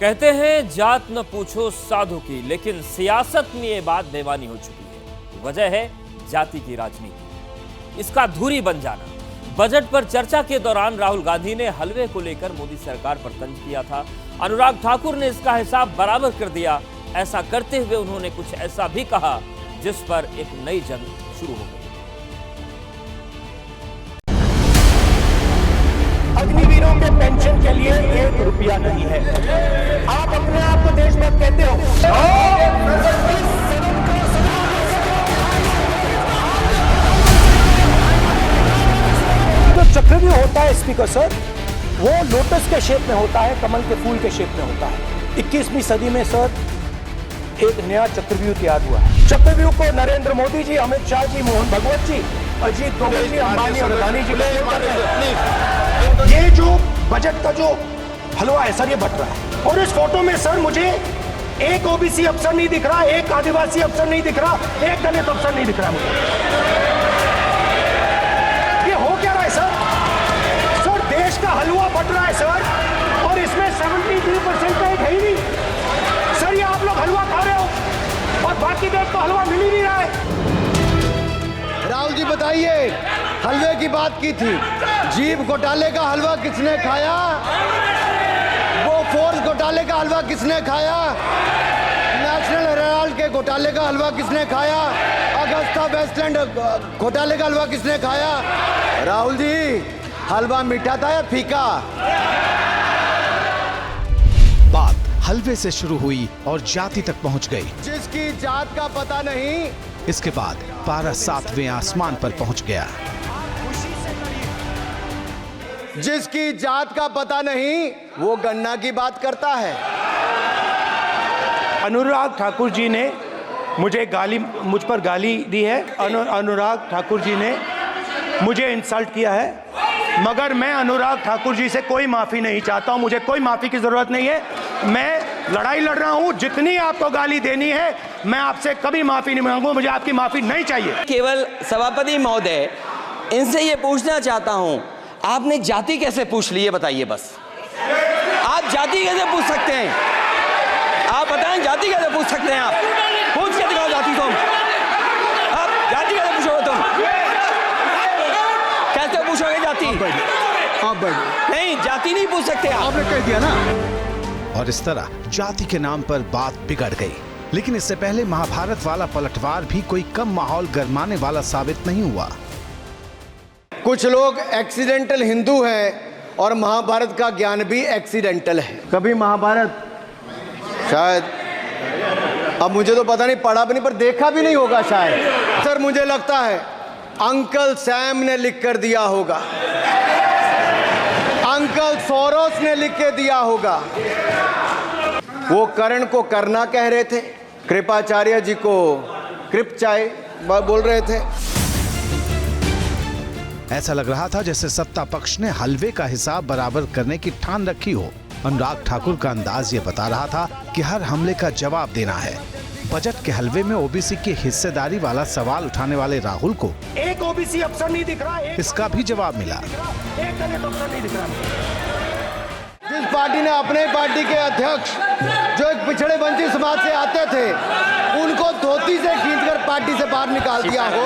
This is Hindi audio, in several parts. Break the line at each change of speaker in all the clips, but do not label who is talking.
कहते हैं जात न पूछो साधु की, लेकिन सियासत में ये बात बेमानी हो चुकी है। वजह है जाति की राजनीति, इसका धुरी बन जाना। बजट पर चर्चा के दौरान राहुल गांधी ने हलवे को लेकर मोदी सरकार पर तंज किया था। अनुराग ठाकुर ने इसका हिसाब बराबर कर दिया। ऐसा करते हुए उन्होंने कुछ ऐसा भी कहा जिस पर एक नई जंग शुरू हो गई।
अग्निवीरों के पेंशन के लिए 1 रुपया नहीं है। आप अपने आप को देशभक्त कहते हो। जो चक्रव्यूह होता है स्पीकर सर, वो लोटस के शेप में होता है, कमल के फूल के शेप में होता है। 21वीं सदी में सर एक नया चक्रव्यूह तैयार हुआ है। चक्रव्यूह को नरेंद्र मोदी जी, अमित शाह जी, मोहन भगवत जी, अजीत डोभाल जी, अंबानी और अदानी जी ये जो बजट का जो हलवा है सर, ये बट रहा है। और इस फोटो में सर मुझे एक ओबीसी अफसर नहीं दिख रहा, एक आदिवासी अफसर नहीं दिख रहा, एक दलित अफसर नहीं दिख रहा मुझे। ये हो क्या रहा है सर? सर देश का हलवा बट रहा है सर, और इसमें 73% का एक है ही नहीं सर। ये आप लोग हलवा खा रहे हो और बाकी देश को हलवा मिल ही नहीं रहा है।
राहुल जी बताइए, हलवे की बात की थी, जीप घोटाले का हलवा किसने खाया? वो फोर्स घोटाले का हलवा किसने खाया? नेशनल हेराल्ड के घोटाले का हलवा किसने खाया? अगस्ता वेस्टलैंड घोटाले का हलवा किसने खाया? राहुल जी, हलवा मीठा था या फीका?
बात हलवे से शुरू हुई और जाति तक पहुंच गई।
जिसकी जात का पता नहीं,
इसके बाद पारा 7वें आसमान पर पहुंच गया।
जिसकी जात का पता नहीं, वो गन्ना की बात करता है।
अनुराग ठाकुर जी ने मुझ पर गाली दी है। अनुराग ठाकुर जी ने मुझे इंसल्ट किया है, मगर मैं अनुराग ठाकुर जी से कोई माफी नहीं चाहता हूं। मुझे कोई माफी की जरूरत नहीं है। मैं लड़ाई लड़ रहा हूं। जितनी आपको गाली देनी है, मैं आपसे कभी माफी नहीं मांगूंगा। मुझे आपकी माफी नहीं चाहिए।
केवल सभापति महोदय, इनसे ये पूछना चाहता हूं, आपने जाति कैसे पूछ ली, ये बताइए बस। आप जाति कैसे पूछ सकते हैं? आप बताएं, जाति कैसे पूछ सकते हैं? आप पूछ के दिखाओ जाति तुम। आप जाति कैसे पूछोगे तुम? कैसे पूछोगे जाति?
आप
नहीं, जाति नहीं पूछ सकते आप।
आपने कह दिया ना।
और इस तरह जाति के नाम पर बात बिगड़ गई। लेकिन इससे पहले महाभारत वाला पलटवार भी कोई कम माहौल गरमाने वाला साबित नहीं हुआ।
कुछ लोग एक्सीडेंटल हिंदू हैं और महाभारत का ज्ञान भी एक्सीडेंटल है। कभी महाभारत शायद, अब मुझे तो पता नहीं, पढ़ा भी नहीं, पर देखा भी नहीं होगा शायद। सर मुझे लगता है अंकल सैम ने लिख कर दिया होगा, अंकल सोरोस ने लिख के दिया होगा। वो कर्ण को करना कह रहे थे, कृपाचार्य जी को कृपचाय बोल रहे थे।
ऐसा लग रहा था जैसे सत्ता पक्ष ने हलवे का हिसाब बराबर करने की ठान रखी हो। अनुराग ठाकुर का अंदाज ये बता रहा था कि हर हमले का जवाब देना है। बजट के हलवे में ओबीसी की हिस्सेदारी वाला सवाल उठाने वाले राहुल को
एक ओबीसी अफसर नहीं दिख रहा,
इसका भी जवाब मिला।
एक दलित अफसर नहीं दिख रहा।
जिस पार्टी ने अपने पार्टी के अध्यक्ष जो एक पिछड़े वंचित समाज से आते थे, उनको धोती से खींचकर पार्टी से बाहर निकाल दिया हो,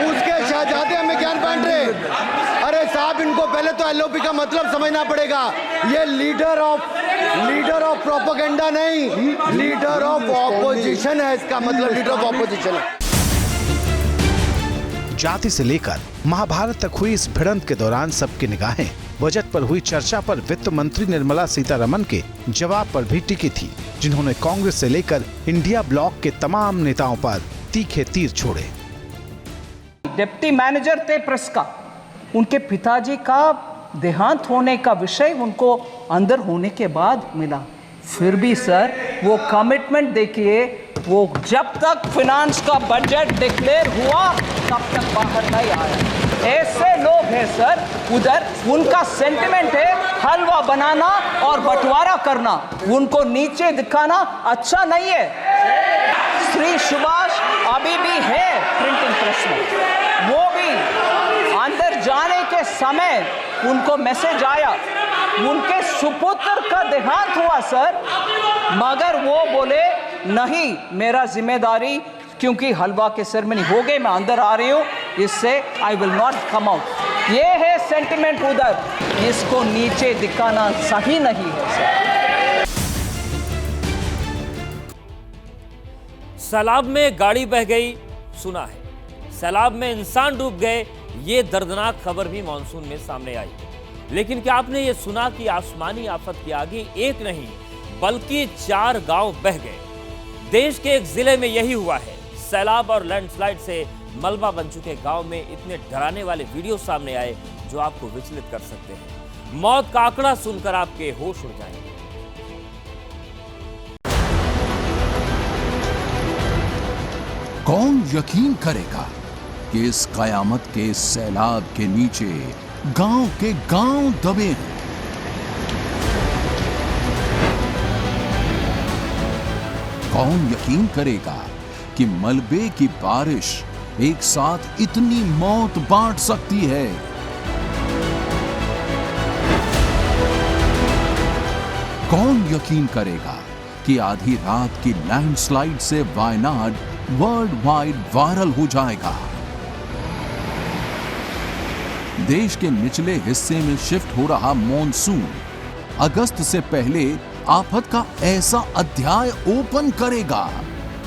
उसके शहजादे हमें ज्ञान बांट रहे। अरे साहब, इनको पहले तो एलओपी का मतलब समझना पड़ेगा। ये लीडर ऑफ प्रोपेगेंडा नहीं, लीडर ऑफ ऑपोजिशन है। इसका मतलब लीडर ऑफ ऑपोजिशन है।
जाति से लेकर महाभारत तक हुई इस भिड़ंत के दौरान सबकी निगाहें बजट पर हुई चर्चा पर वित्त मंत्री निर्मला सीतारमण के जवाब पर भी टिकी थी, जिन्होंने कांग्रेस से लेकर इंडिया ब्लॉक के तमाम नेताओं पर तीखे तीर छोड़े।
डिप्टी मैनेजर थे प्रेस का, उनके पिताजी का देहांत होने का विषय उनको अंदर होने के बाद मिला। फिर भी सर वो कमिटमेंट देखिए, वो जब तक फिनांस का बजट डिक्लेयर हुआ तब तक बाहर नहीं आया। ऐसे लोग हैं सर उधर, उनका सेंटिमेंट है हलवा बनाना और बंटवारा करना, उनको नीचे दिखाना अच्छा नहीं है। श्री सुभाष अभी भी है प्रिंटिंग प्रेस में, वो भी अंदर जाने के समय उनको मैसेज आया, उनके सुपुत्र का देहांत हुआ सर, मगर वो बोले नहीं मेरा जिम्मेदारी, क्योंकि हलवा के सेरेमनी हो गई, मैं अंदर आ रही हूँ, इससे I will not come out. ये है सेंटिमेंट उधर, इसको नीचे दिखाना सही नहीं है सर।
सैलाब में गाड़ी बह गई सुना है, सैलाब में इंसान डूब गए, ये दर्दनाक खबर भी मॉनसून में सामने आई। लेकिन क्या आपने ये सुना कि आसमानी आफत की आगे एक नहीं बल्कि 4 गांव बह गए। देश के एक जिले में यही हुआ है। सैलाब और लैंडस्लाइड से मलबा बन चुके गांव में इतने डराने वाले वीडियो सामने आए जो आपको विचलित कर सकते हैं। मौत का आंकड़ा सुनकर आपके होश उड़ जाएंगे।
कौन यकीन करेगा कि इस कयामत के सैलाब के नीचे गांव के गांव दबे हैं। कौन यकीन करेगा कि मलबे की बारिश एक साथ इतनी मौत बांट सकती है। कौन यकीन करेगा कि आधी रात की लैंडस्लाइड से वायनाड वर्ल्ड वाइड वायरल हो जाएगा। देश के निचले हिस्से में शिफ्ट हो रहा मॉनसून अगस्त से पहले आफत का ऐसा अध्याय ओपन करेगा,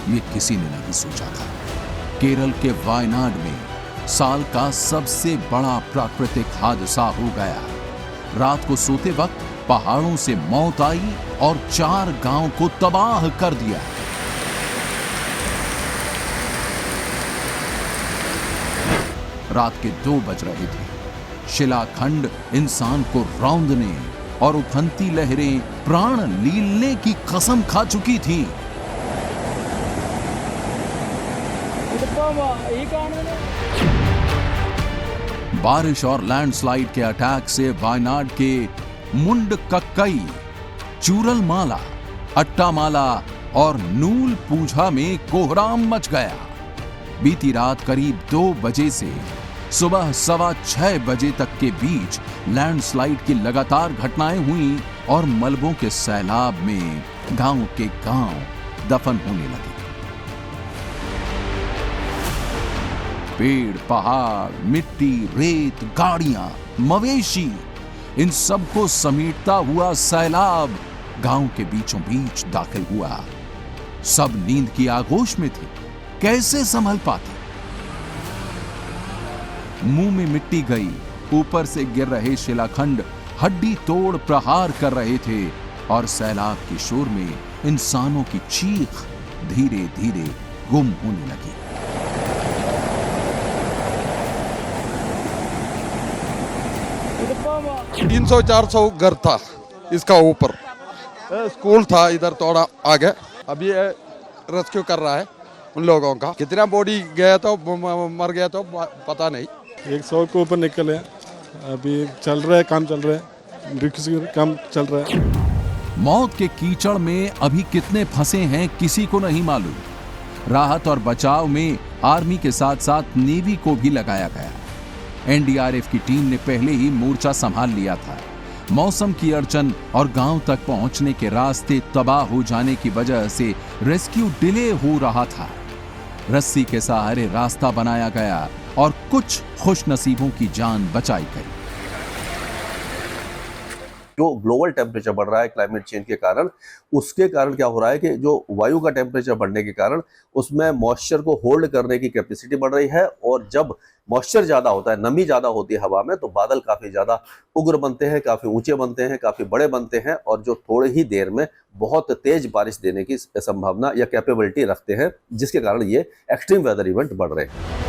ये किसी ने नहीं सोचा था। केरल के वायनाड में साल का सबसे बड़ा प्राकृतिक हादसा हो गया। रात को सोते वक्त पहाड़ों से मौत आई और 4 गांव को तबाह कर दिया। रात के 2 बज रहे थे। शिलाखंड इंसान को रौंदने और उफनती लहरें प्राण लीलने की कसम खा चुकी थी। बारिश और लैंडस्लाइड के अटैक से वायनाड के मुंडकक्कई, चूरलमाला, अट्टामाला और नूल पूझा में कोहराम मच गया। बीती रात करीब 2 बजे से सुबह 6:15 बजे तक के बीच लैंडस्लाइड की लगातार घटनाएं हुई और मलबों के सैलाब में गांव के गांव दफन होने लगे। पेड़, पहाड़, मिट्टी, रेत, गाड़ियां, मवेशी, इन सबको समेटता हुआ सैलाब गांव के बीचों बीच दाखिल हुआ। सब नींद की आगोश में थे, कैसे संभल पाते। मुंह में मिट्टी गई, ऊपर से गिर रहे शिलाखंड हड्डी तोड़ प्रहार कर रहे थे और सैलाब के शोर में इंसानों की चीख धीरे धीरे गुम होने लगी।
तीन 400 घर था इसका ऊपर। स्कूल था इधर थोड़ा आगे। अभी रेस्क्यू कर रहा है उन लोगों का। कितना बॉडी गया तो मर गया तो पता नहीं।
100 के ऊपर निकले। अभी चल रहा है, काम चल रहा है, काम चल रहा है।
मौत के कीचड़ में अभी कितने फंसे हैं किसी को नहीं मालूम। राहत और बचाव में आर्मी के साथ साथ नेवी को भी लगाया गया। एनडीआरएफ की टीम ने पहले ही मोर्चा संभाल लिया था। मौसम की अड़चन और गांव तक पहुंचने के रास्ते तबाह हो जाने की वजह से रेस्क्यू डिले हो रहा था। रस्सी के सहारे रास्ता बनाया गया और कुछ खुशनसीबों की जान बचाई गई।
जो ग्लोबल टेम्परेचर बढ़ रहा है क्लाइमेट चेंज के कारण, उसके कारण क्या हो रहा है कि जो वायु का टेम्परेचर बढ़ने के कारण उसमें मॉइस्चर को होल्ड करने की कैपेसिटी बढ़ रही है। और जब मॉइस्चर ज़्यादा होता है, नमी ज़्यादा होती है हवा में, तो बादल काफ़ी ज़्यादा उग्र बनते हैं, काफ़ी ऊंचे बनते हैं, काफ़ी बड़े बनते हैं और जो थोड़ी ही देर में बहुत तेज बारिश देने की संभावना या कैपेबिलिटी रखते हैं, जिसके कारण ये एक्सट्रीम वेदर इवेंट बढ़ रहे हैं।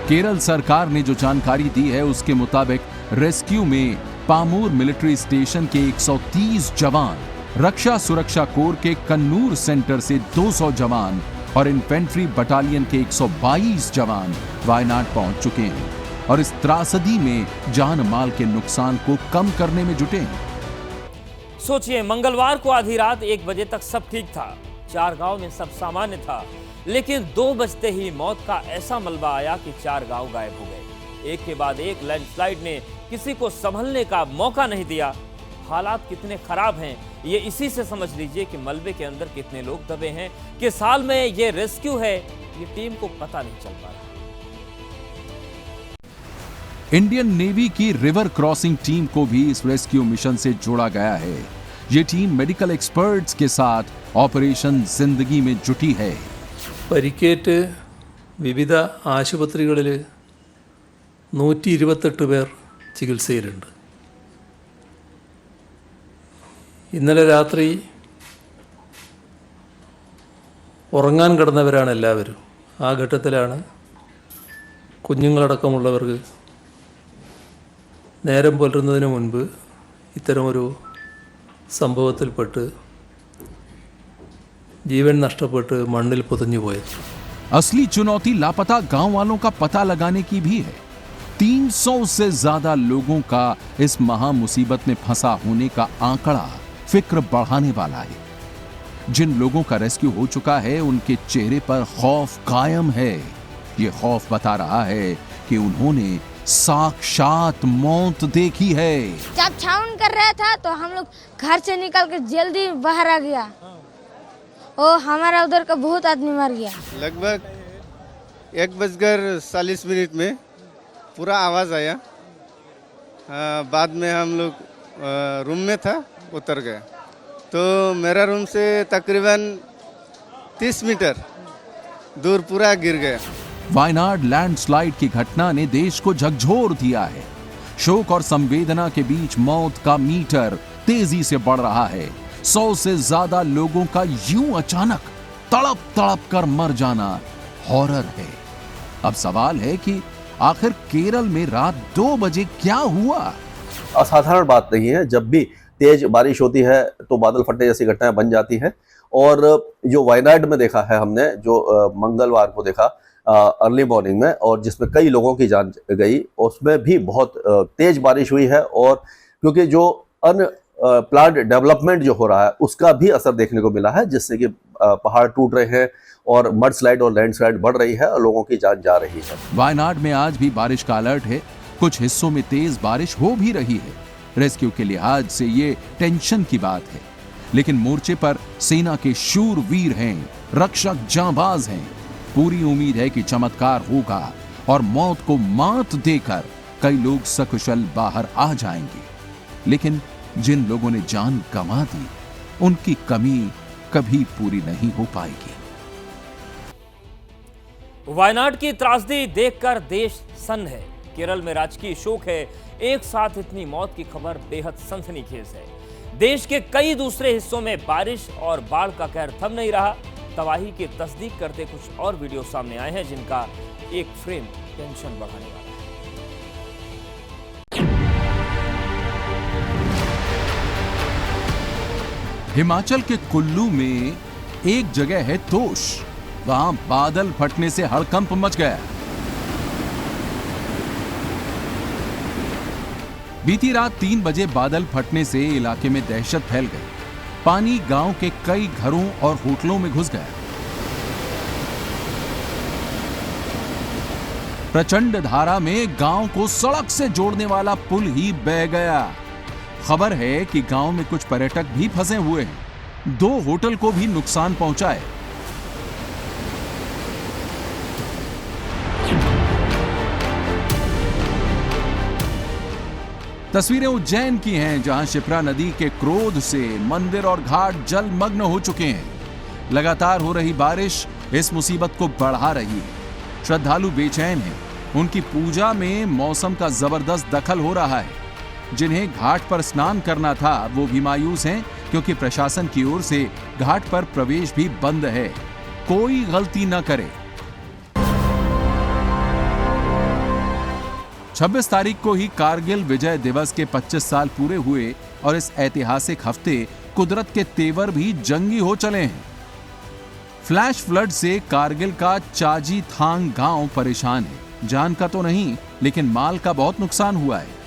केरल सरकार ने जो जानकारी दी है उसके मुताबिक रेस्क्यू में पामूर मिलिट्री स्टेशन के 130 जवान, रक्षा सुरक्षा कोर के कन्नूर सेंटर से 200 जवान और इन्फेंट्री बटालियन के 122 जवान वायनाड पहुंच चुके हैं और इस त्रासदी में जान माल के नुकसान को कम करने में जुटे हैं।
सोचिए, मंगलवार को आधी रात 1 बजे तक सब ठीक था, 4 गांव में सब सामान्य था, लेकिन 2 बजते ही मौत का ऐसा मलबा आया कि 4 गांव गायब हो गए। एक के बाद एक लैंडस्लाइड ने किसी को संभलने का मौका नहीं दिया। हालात कितने खराब हैं ये इसी से समझ लीजिए कि मलबे के अंदर कितने लोग दबे हैं। किस हाल में ये रेस्क्यू है ये टीम को पता नहीं चल पा रहा।
इंडियन नेवी की रिवर क्रॉसिंग टीम को भी इस रेस्क्यू मिशन से जोड़ा गया है। ये टीम मेडिकल एक्सपर्ट्स के साथ ऑपरेशन जिंदगी में जुटी है।
പരിക്കേറ്റ് വിവിധ ആശുപത്രികളിൽ 128 പേർ ചികിത്സയിലുണ്ട്. ഇന്നലെ രാത്രി ഉറങ്ങാൻ കിടന്നവരാണ് എല്ലാവരും. ആ ഘട്ടത്തിലാണ് കുഞ്ഞുങ്ങളടക്കമുള്ളവർക്ക് നേരം പുലരുന്നതിന് മുൻപ് ഇത്തരമൊരു സംഭവത്തിൽപ്പെട്ട് जीवन नष्टപ്പെട്ട് മണ്ണിൽ പുതഞ്ഞു പോയത്.
असली चुनौती लापता गांव वालों का पता लगाने की भी है। 300 से ज्यादा लोगों का इस महामुसीबत में फंसा होने का आंकड़ा फिक्र बढ़ाने वाला है। जिन लोगों का रेस्क्यू हो चुका है उनके चेहरे पर खौफ कायम है। ये खौफ बता रहा है कि उन्होंने साक्षात मौत देखी है।
जब छावन कर रहा था तो हम लोग घर से निकल के जल्दी बाहर आ गया। ओ हमारा उधर का बहुत आदमी मर गया।
लगभग 1:40 में पूरा आवाज़ आया। बाद में हम लोग रूम में था उतर गया तो मेरा रूम से तकरीबन 30 मीटर दूर पूरा गिर गया।
वायनाड लैंडस्लाइड की घटना ने देश को झकझोर दिया है। शोक और संवेदना के बीच मौत का मीटर तेजी से बढ़ रहा है। 100 से ज्यादा लोगों का यूं अचानक तड़प तड़प कर मर जाना हॉरर है। अब सवाल है कि आखिर केरल में रात 2 बजे क्या हुआ।
असाधारण बात नहीं है, जब भी तेज बारिश होती है तो बादल फटने जैसी घटनाएं बन जाती हैं। और जो वायनाड में देखा है हमने, जो मंगलवार को देखा अर्ली मॉर्निंग में, और जिसमें कई लोगों की जान गई, उसमें भी बहुत तेज बारिश हुई है। और क्योंकि जो प्लांट डेवलपमेंट जो हो रहा है उसका भी असर देखने को मिला है, जिससे कि पहाड़ टूट रहे हैं और मड स्लाइड और लैंडस्लाइड बढ़ रही है और लोगों की जान जा रही है।
वायनाड में आज भी बारिश का अलर्ट है। कुछ हिस्सों में तेज बारिश हो भी रही है। रेस्क्यू के लिहाज से ये टेंशन की बात है, लेकिन मोर्चे पर सेना के शूरवीर हैं, रक्षक जांबाज हैं। पूरी उम्मीद है कि चमत्कार होगा और मौत को मात देकर कई लोग सकुशल बाहर आ जाएंगे। लेकिन जिन लोगों ने जान गंवा दी उनकी कमी कभी पूरी नहीं हो पाएगी।
वायनाड की त्रासदी देखकर देश सन्न है। केरल में राजकीय शोक है। एक साथ इतनी मौत की खबर बेहद सनसनीखेज है। देश के कई दूसरे हिस्सों में बारिश और बाढ़ का कहर थम नहीं रहा। तबाही की तस्दीक करते कुछ और वीडियो सामने आए हैं जिनका एक फ्रेम टेंशन बढ़ाने वाला है।
हिमाचल के कुल्लू में एक जगह है तोश। वहां बादल फटने से हड़कंप मच गया। बीती रात 3 बजे बादल फटने से इलाके में दहशत फैल गई। पानी गांव के कई घरों और होटलों में घुस गया। प्रचंड धारा में गांव को सड़क से जोड़ने वाला पुल ही बह गया। खबर है कि गांव में कुछ पर्यटक भी फंसे हुए हैं। 2 होटल को भी नुकसान पहुंचा है। तस्वीरें उज्जैन की हैं, जहां शिप्रा नदी के क्रोध से मंदिर और घाट जलमग्न हो चुके हैं। लगातार हो रही बारिश इस मुसीबत को बढ़ा रही है। श्रद्धालु बेचैन हैं। उनकी पूजा में मौसम का जबरदस्त दखल हो रहा है। जिन्हें घाट पर स्नान करना था वो भी मायूस हैं, क्योंकि प्रशासन की ओर से घाट पर प्रवेश भी बंद है। कोई गलती न करे। 26 तारीख को ही कारगिल विजय दिवस के 25 साल पूरे हुए और इस ऐतिहासिक हफ्ते कुदरत के तेवर भी जंगी हो चले हैं। फ्लैश फ्लड से कारगिल का चाजी थांग गांव परेशान है। जान का तो नहीं, लेकिन माल का बहुत नुकसान हुआ है।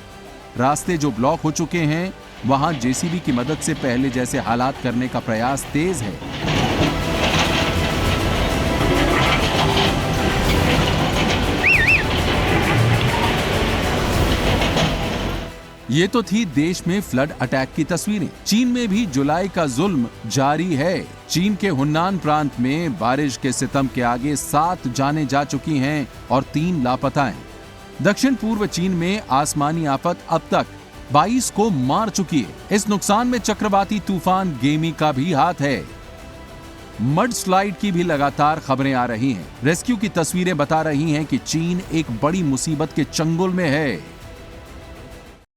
रास्ते जो ब्लॉक हो चुके हैं, वहां जेसीबी की मदद से पहले जैसे हालात करने का प्रयास तेज है। ये तो थी देश में फ्लड अटैक की तस्वीरें। चीन में भी जुलाई का जुल्म जारी है। चीन के हुन्नान प्रांत में बारिश के सितम के आगे 7 जानें जा चुकी हैं और 3 लापता हैं। दक्षिण पूर्व चीन में आसमानी आफत अब तक 22 को मार चुकी है। इस नुकसान में चक्रवाती तूफान गेमी का भी हाथ है। मड स्लाइड की भी लगातार खबरें आ रही हैं। रेस्क्यू की तस्वीरें बता रही हैं कि चीन एक बड़ी मुसीबत के चंगुल में है।